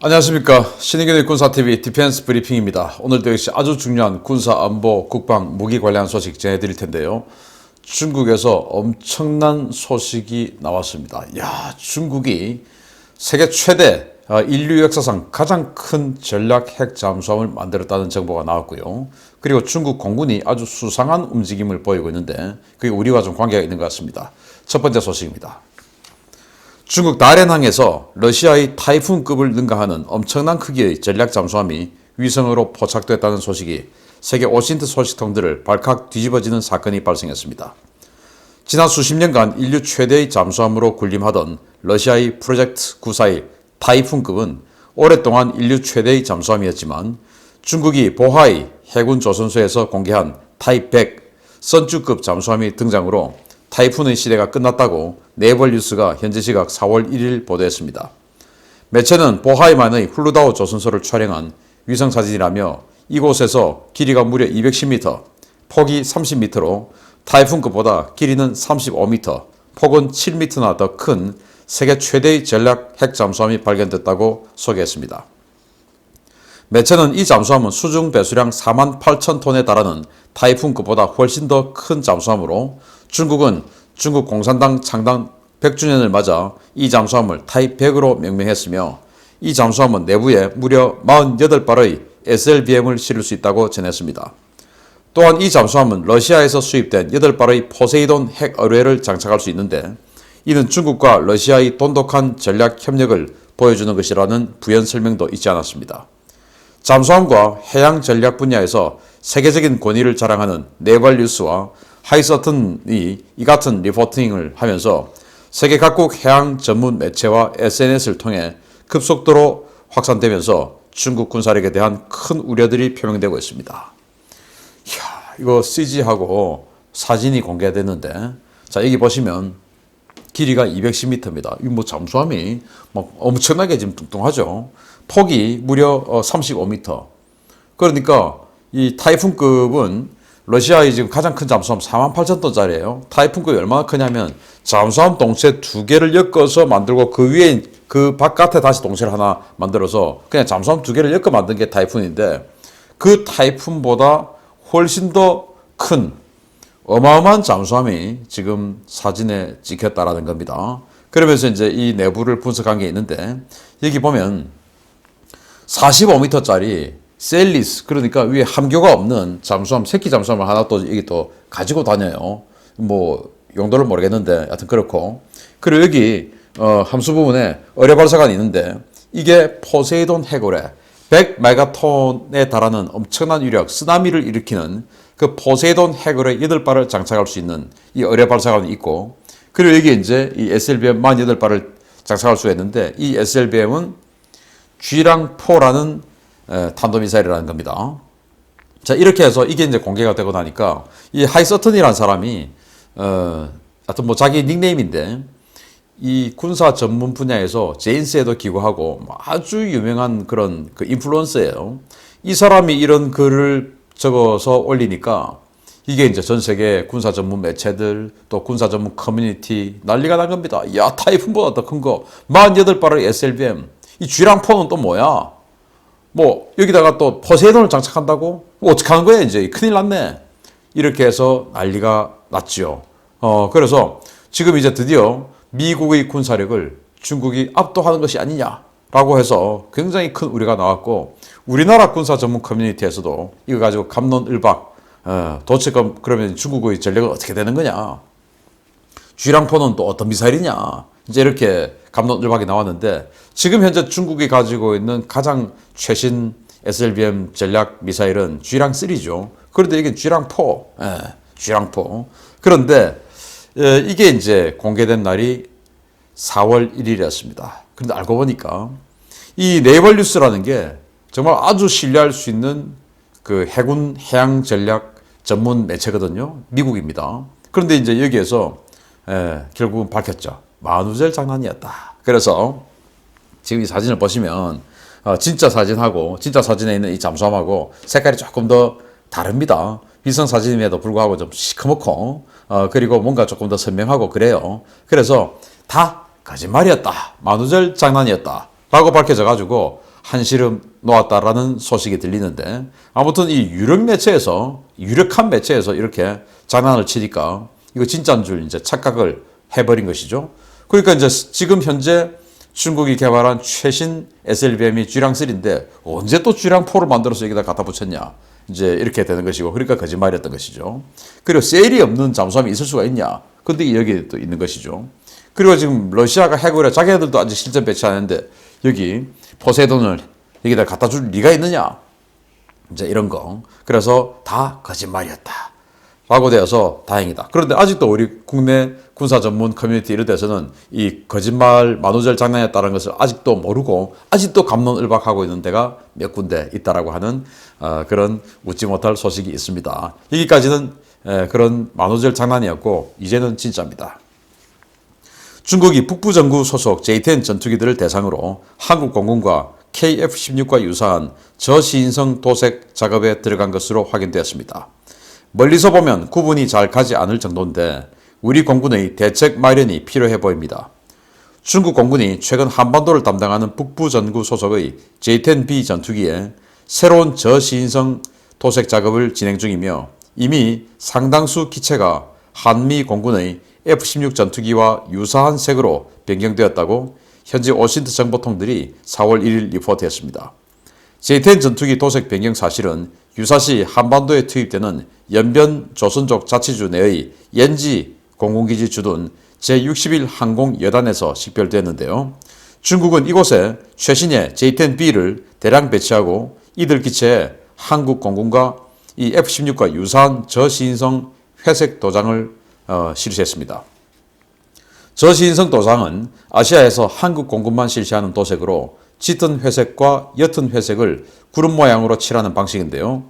안녕하십니까. 신의균의 군사TV 디펜스 브리핑입니다. 오늘도 역시 아주 중요한 군사 안보 국방 무기 관련 소식 전해드릴 텐데요. 중국에서 엄청난 소식이 나왔습니다. 중국이 세계 최대 인류 역사상 가장 큰 전략 핵 잠수함을 만들었다는 정보가 나왔고요. 그리고 중국 공군이 아주 수상한 움직임을 보이고 있는데 그게 우리와 좀 관계가 있는 것 같습니다. 첫 번째 소식입니다. 중국 다롄항에서 러시아의 타이푼급을 능가하는 엄청난 크기의 전략 잠수함이 위성으로 포착됐다는 소식이 세계 오신트 소식통들을 발칵 뒤집어지는 사건이 발생했습니다. 지난 수십 년간 인류 최대의 잠수함으로 군림하던 러시아의 프로젝트 941 타이푼급은 오랫동안 인류 최대의 잠수함이었지만 중국이 보하이 해군 조선소에서 공개한 타이100 선주급 잠수함이 등장으로 타이푼의 시대가 끝났다고 네이버뉴스가 현지 시각 4월 1일 보도했습니다. 매체는 보하이만의 훌루다오 조선소를 촬영한 위성사진이라며 이곳에서 길이가 무려 210m, 폭이 30m로 타이푼급보다 길이는 35m, 폭은 7m나 더 큰 세계 최대의 전략 핵 잠수함이 발견됐다고 소개했습니다. 매체는 이 잠수함은 수중 배수량 48,000톤에 달하는 타이푼급보다 훨씬 더 큰 잠수함으로 중국은 중국 공산당 창당 100주년을 맞아 이 잠수함을 타이100으로 명명했으며 이 잠수함은 내부에 무려 48발의 SLBM을 실을 수 있다고 전했습니다. 또한 이 잠수함은 러시아에서 수입된 8발의 포세이돈 핵 어뢰를 장착할 수 있는데 이는 중국과 러시아의 돈독한 전략 협력을 보여주는 것이라는 부연 설명도 있지 않았습니다. 잠수함과 해양 전략 분야에서 세계적인 권위를 자랑하는 네발뉴스와 하이서튼이 이 같은 리포팅을 하면서 세계 각국 해양 전문 매체와 SNS를 통해 급속도로 확산되면서 중국 군사력에 대한 큰 우려들이 표명되고 있습니다. 이거 CG하고 사진이 공개됐는데 자 여기 보시면 길이가 210m입니다. 이 뭐 잠수함이 막 엄청나게 지금 뚱뚱하죠. 폭이 무려 35m. 그러니까 이 타이푼급은 러시아의 지금 가장 큰 잠수함 48,000톤짜리예요. 타이푼급이 얼마나 크냐면 잠수함 동체 2개를 엮어서 만들고 그 위에 그 바깥에 다시 동체를 하나 만들어서 그냥 잠수함 2개를 엮어 만든 게 타이푼인데 그 타이푼보다 훨씬 더 큰 어마어마한 잠수함이 지금 사진에 찍혔다라는 겁니다. 그러면서 이제 이 내부를 분석한 게 있는데 여기 보면 45m짜리 셀리스 그러니까 위에 함교가 없는 잠수함 새끼 잠수함을 하나 또 여기 또 가지고 다녀요. 뭐 용도를 모르겠는데 하여튼 그렇고 그리고 여기 함수 부분에 어뢰 발사관이 있는데 이게 포세이돈 핵어뢰 100메가톤에 달하는 엄청난 위력 쓰나미를 일으키는 그 포세이돈 핵어뢰 8발을 장착할 수 있는 이 어뢰 발사관이 있고 그리고 여기 이제 이 SLBM 48발을 장착할 수 있는데 이 SLBM은 쥐랑4라는 탄도미사일이라는 겁니다. 자, 이렇게 해서 이게 이제 공개가 되고 나니까 이 하이서튼이라는 사람이 하여튼 뭐 자기 닉네임인데 이 군사 전문 분야에서 제인스에도 기고하고 아주 유명한 그런 그 인플루언서예요. 이 사람이 이런 글을 적어서 올리니까 이게 이제 전 세계 군사 전문 매체들 또 군사 전문 커뮤니티 난리가 난 겁니다. 야, 타이푼보다 더 큰 거 48발의 SLBM 이 쥐랑4는 또 뭐야? 뭐 여기다가 또 포세이돈을 장착한다고? 뭐 어떻게 하는 거야 이제 큰일 났네. 이렇게 해서 난리가 났죠. 그래서 지금 이제 드디어 미국의 군사력을 중국이 압도하는 것이 아니냐라고 해서 굉장히 큰 우려가 나왔고 우리나라 군사 전문 커뮤니티에서도 이거 가지고 갑론을박 도대체 그러면 중국의 전력은 어떻게 되는 거냐? 쥐랑4는 또 어떤 미사일이냐? 이제 이렇게 갑론을박이 나왔는데 지금 현재 중국이 가지고 있는 가장 최신 SLBM 전략 미사일은 쥐랑3죠. 그런데 이게 쥐랑4, 쥐랑4. 그런데 이게 이제 공개된 날이 4월 1일이었습니다. 그런데 알고 보니까 이 네이버뉴스라는 게 정말 아주 신뢰할 수 있는 그 해군 해양 전략 전문 매체거든요. 미국입니다. 그런데 이제 여기에서 결국은 밝혔죠. 만우절 장난이었다. 그래서 지금 이 사진을 보시면 진짜 사진하고 진짜 사진에 있는 이 잠수함하고 색깔이 조금 더 다릅니다. 위성 사진임에도 불구하고 좀 시커멓고 그리고 뭔가 조금 더 선명하고 그래요. 그래서 다 거짓말이었다. 만우절 장난이었다. 라고 밝혀져 가지고 한시름 놓았다라는 소식이 들리는데 아무튼 이 유력한 매체에서 이렇게 장난을 치니까 이거 진짜인 줄 이제 착각을 해버린 것이죠. 그러니까 이제 지금 현재 중국이 개발한 최신 SLBM이 G랑3인데 언제 또 G랑4를 만들어서 여기다 갖다 붙였냐. 이제 이렇게 되는 것이고 그러니까 거짓말이었던 것이죠. 그리고 셀이 없는 잠수함이 있을 수가 있냐. 근데 여기 또 있는 것이죠. 그리고 지금 러시아가 해고를 해 자기네들도 아직 실전 배치하는데 여기 포세이돈을 여기다 갖다 줄 리가 있느냐. 이제 이런 거. 그래서 다 거짓말이었다. 라고 되어서 다행이다. 그런데 아직도 우리 국내 군사 전문 커뮤니티 이런 데서는 이 거짓말 만우절 장난이었다는 것을 아직도 모르고 아직도 갑론을박하고 있는 데가 몇 군데 있다라고 하는 그런 웃지 못할 소식이 있습니다. 여기까지는 그런 만우절 장난이었고 이제는 진짜입니다. 중국이 북부전구 소속 J-10 전투기들을 대상으로 한국 공군과 KF-16과 유사한 저시인성 도색 작업에 들어간 것으로 확인되었습니다. 멀리서 보면 구분이 잘 가지 않을 정도인데 우리 공군의 대책 마련이 필요해 보입니다. 중국 공군이 최근 한반도를 담당하는 북부전구 소속의 J-10B 전투기에 새로운 저시인성 도색 작업을 진행 중이며 이미 상당수 기체가 한미 공군의 F-16 전투기와 유사한 색으로 변경되었다고 현지 오신트 정보통들이 4월 1일 리포트했습니다. J-10 전투기 도색 변경 사실은 유사시 한반도에 투입되는 연변 조선족 자치주 내의 옌지 공군기지 주둔 제61 항공여단에서 식별됐는데요. 중국은 이곳에 최신의 J-10B를 대량 배치하고 이들 기체에 한국 공군과 이 F-16과 유사한 저시인성 회색 도장을 실시했습니다. 저시인성 도장은 아시아에서 한국 공군만 실시하는 도색으로 짙은 회색과 옅은 회색을 구름 모양으로 칠하는 방식인데요.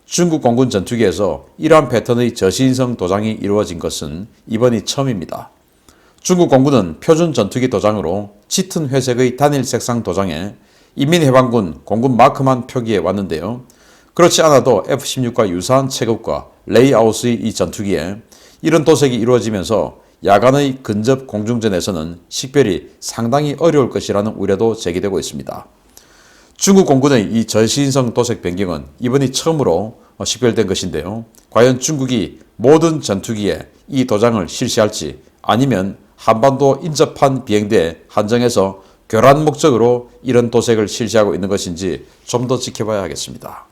중국 공군 전투기에서 이러한 패턴의 저시인성 도장이 이루어진 것은 이번이 처음입니다. 중국 공군은 표준 전투기 도장으로 짙은 회색의 단일 색상 도장에 인민해방군 공군 마크만 표기해 왔는데요. 그렇지 않아도 F-16과 유사한 체급과 레이아웃의 이 전투기에 이런 도색이 이루어지면서 야간의 근접 공중전에서는 식별이 상당히 어려울 것이라는 우려도 제기되고 있습니다. 중국 공군의 이 저시인성 도색 변경은 이번이 처음으로 식별된 것인데요. 과연 중국이 모든 전투기에 이 도장을 실시할지 아니면 한반도 인접한 비행대에 한정해서 교란 목적으로 이런 도색을 실시하고 있는 것인지 좀 더 지켜봐야 하겠습니다.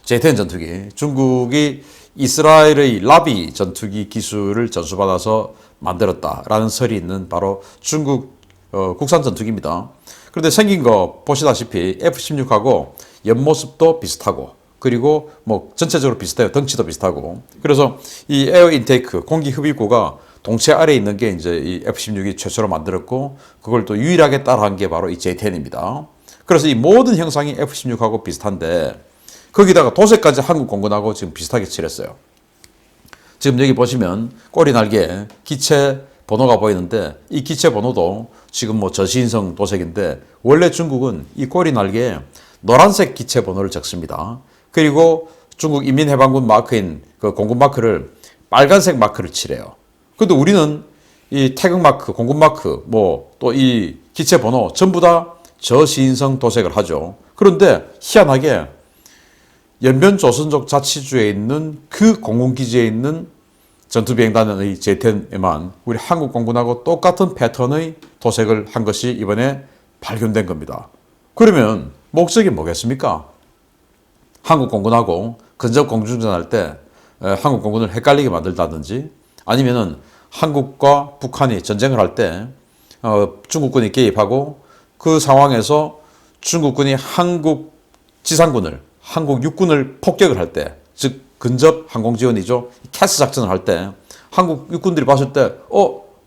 J-10 전투기, 중국이 이스라엘의 라비 전투기 기술을 전수받아서 만들었다라는 설이 있는 바로 중국 국산 전투기입니다. 그런데 생긴 거 보시다시피 F-16하고 옆모습도 비슷하고 그리고 뭐 전체적으로 비슷해요. 덩치도 비슷하고. 그래서 이 에어 인테이크, 공기 흡입구가 동체 아래에 있는 게 이제 이 F-16이 최초로 만들었고 그걸 또 유일하게 따라한 게 바로 이 J-10입니다. 그래서 이 모든 형상이 F-16하고 비슷한데 거기다가 도색까지 한국 공군하고 지금 비슷하게 칠했어요. 지금 여기 보시면 꼬리 날개에 기체 번호가 보이는데 이 기체 번호도 지금 뭐 저시인성 도색인데 원래 중국은 이 꼬리 날개에 노란색 기체 번호를 적습니다. 그리고 중국 인민해방군 마크인 그 공군 마크를 빨간색 마크를 칠해요. 근데 우리는 이 태극 마크, 공군 마크, 뭐 또 이 기체 번호 전부 다 저시인성 도색을 하죠. 그런데 희한하게 연변 조선족 자치주에 있는 그 공군기지에 있는 전투비행단의 J-10에만 우리 한국 공군하고 똑같은 패턴의 도색을 한 것이 이번에 발견된 겁니다. 그러면 목적이 뭐겠습니까? 한국 공군하고 근접 공중전 할 때 한국 공군을 헷갈리게 만들다든지 아니면은 한국과 북한이 전쟁을 할 때 중국군이 개입하고 그 상황에서 중국군이 한국 지상군을 한국 육군을 폭격을 할 때, 즉 근접 항공지원이죠. 캐스 작전을 할 때 한국 육군들이 봤을 때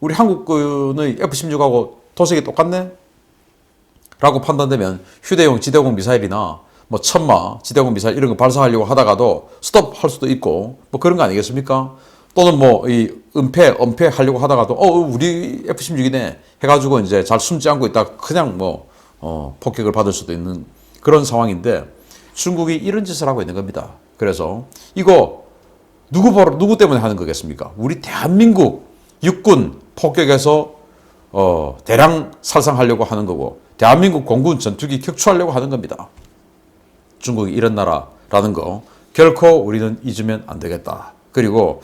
우리 한국군의 F-16하고 도색이 똑같네? 라고 판단되면 휴대용 지대공 미사일이나 뭐 천마 지대공 미사일 이런 거 발사하려고 하다가도 스톱할 수도 있고 뭐 그런 거 아니겠습니까? 또는 뭐 이 은폐 하려고 하다가도 우리 F-16이네 해가지고 이제 잘 숨지 않고 있다가 그냥 뭐 폭격을 받을 수도 있는 그런 상황인데 중국이 이런 짓을 하고 있는 겁니다. 그래서 이거 누구 때문에 하는 거겠습니까? 우리 대한민국 육군 폭격에서 대량 살상하려고 하는 거고 대한민국 공군 전투기 격추하려고 하는 겁니다. 중국이 이런 나라라는 거 결코 우리는 잊으면 안 되겠다. 그리고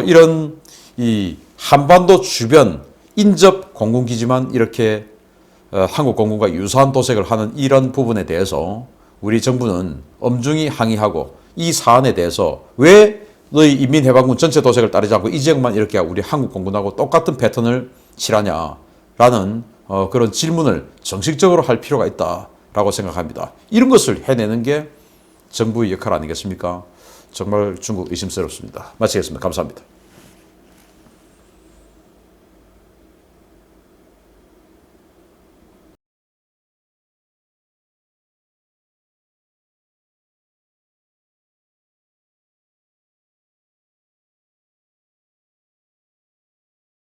이런 이 한반도 주변 인접 공군기지만 이렇게 한국 공군과 유사한 도색을 하는 이런 부분에 대해서 우리 정부는 엄중히 항의하고 이 사안에 대해서 왜 너희 인민해방군 전체 도색을 따르지 않고 이 지역만 이렇게 우리 한국 공군하고 똑같은 패턴을 칠하냐라는 그런 질문을 정식적으로 할 필요가 있다라고 생각합니다. 이런 것을 해내는 게 정부의 역할 아니겠습니까? 정말 중국 의심스럽습니다. 마치겠습니다. 감사합니다.